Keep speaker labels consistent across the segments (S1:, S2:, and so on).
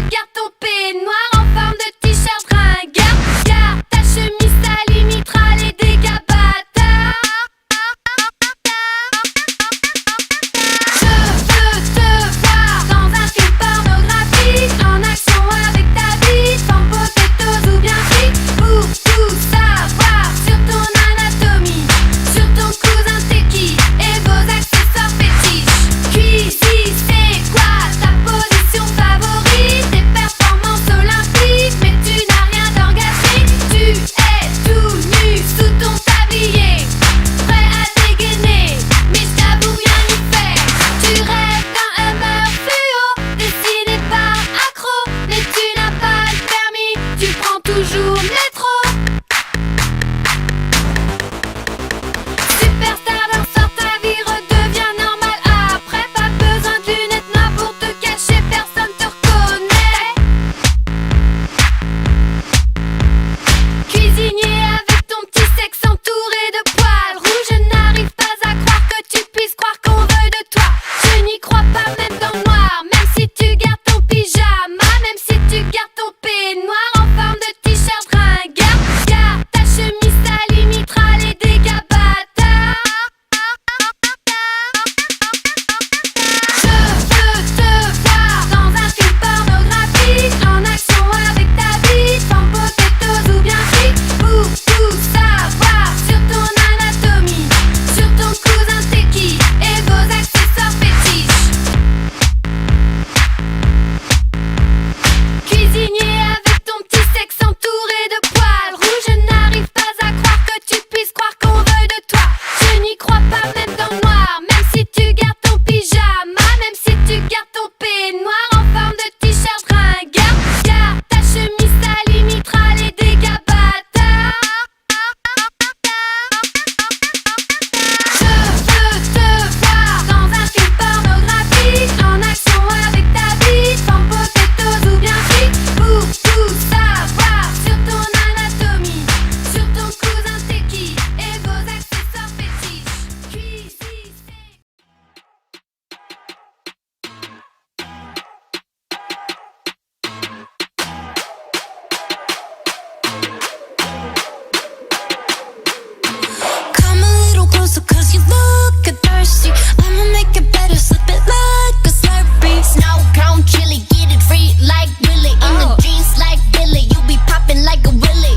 S1: gardes ton peignoir en forme de t-shirt ringard. Garde ta chemise, ça limitera les dégâts bâtards. Je veux te voir dans un film pornographique, en action avec ta bite, en potatoes ou bien frites, pour tout savoir sur ton anatomie, sur ton cousin t'es qui et vos accessoires fétiches. Cuisine, c'est quoi ta position favorite? Tes performances olympiques, mais tu n'as rien d'orgasmique. Tu es tout nu sous ton tablier, prêt à dégainer, mais je t'avoue rien n'y fait. Tu rêves d'un Hummer fluo, dessiné par accro, mais tu n'as pas le permis, tu prends toujours le métro. Superstar d'un sort, ta vie redevient normale après. Pas besoin de lunettes noires pour te cacher, personne te reconnaît. Cuisinier avec ton petit sexe entouré de poils rouges, je n'arrive pas à croire que tu puisses croire qu'on veuille de toi. Je n'y crois pas même dans le noir, même si tu gardes ton pyjama, même si tu gardes ton peignoir en forme de t-shirt ringard. Garde ta chemise, ça limitera les dégâts bâtards. Je veux te voir dans un film pornographique, en action avec ta bite, en potatoes ou bien frites, pour tout savoir sur ton anatomie, sur ton cousin t'es qui et vos accessoires fétiches. Cuisinier avec ton petit sexe entouré de poils rouges, je n'arrive pas à croire que tu puisses croire qu'on veuille de toi. Je n'y crois pas même dans le noir, même si tu gardes ton pyjama, même si tu gardes ton peignoir en forme de t-shirt ringard. Garde ta chemise, ça limitera les dégâts bâtards. Je veux te voir dans un film pornographique, en action avec ta bite, en potatoes ou bien frites, pour tout savoir sur ton anatomie, sur ton cousin t'es qui et vos accessoires fétiches. Cuisine,
S2: Come a little closer cause you look thirsty. I'ma make it better, slip it like a Slurpee.
S3: Snow cone chili, get it free like Willy. In the jeans like Billy, you be popping like a Willy.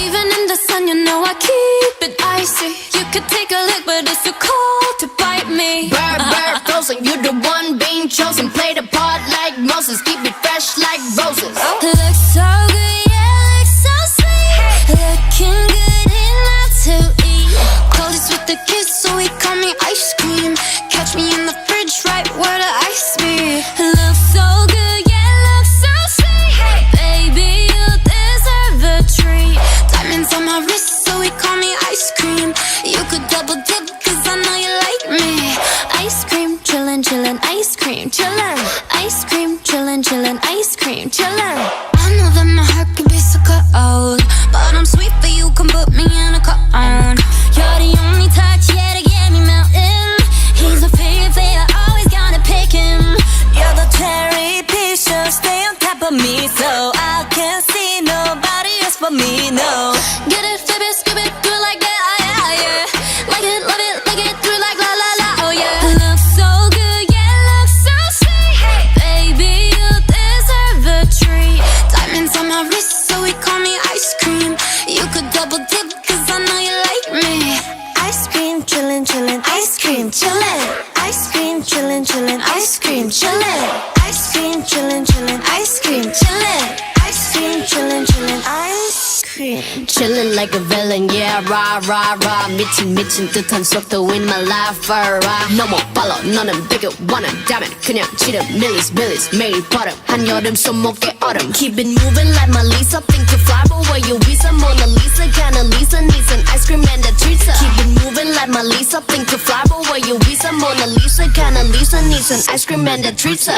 S2: Even in the sun, you know I keep it icy. You could take a lick, but it's too cold to bite me.
S3: Bird, bird, frozen, you the one being chosen. Play the part like Moses, keep it fresh like roses.
S2: Looks so good, yeah, looks so sweet. Looking good enough to eat. Coldest with the kiss, so he call me ice cream. Catch me in the fridge, right where the ice be. Looks so good, yeah, looks so sweet. Baby, you deserve a treat. Diamonds on my wrist, so he call me ice cream. You could double dip, cause I know you like me. Ice cream, chillin', chillin', ice cream, chillin'. Ice cream, chillin', chillin', ice cream, chillin'. I know that my heart could be so cold, but I'm sweet, but you can put me in a cone. You're the only touch, yeah, to get me melting. He's a favorite, always gotta pick him. You're the cherry piece, so stay on top of me, so I can't see nobody else but me, no. Get it, flip it, skip it, do it like that, yeah, yeah. Like it, love it, like it, through like la la la, oh yeah. Looks so good, yeah, looks so sweet. Baby, you deserve a treat. Diamonds on my wrist, so he call me ice cream. You could double dip, cause I know you like me. Ice cream, chillin', chillin', ice cream, chillin'. Ice cream, chillin', chillin', ice cream, chillin'. Ice cream, chillin', chillin', ice cream, chillin'. Ice cream, chillin', chillin', ice cream.
S3: Chillin' like a villain, yeah, rah, rah, rah. 미친 듯한 속도 in my life, rah. No more follow, 너는 되게 원한다면 그냥 지름 밀리스, 매일 버릇 한여름 손목에 얼음. Keep it moving like my Lisa, think you fly, but where you visa? Mona Lisa, kinda Lisa, needs an ice cream and a treat. Keep it moving like my Lisa, think you fly, but where you visa? Mona Lisa, kinda Lisa, needs an ice cream and a treat.
S2: Na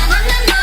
S2: na na na.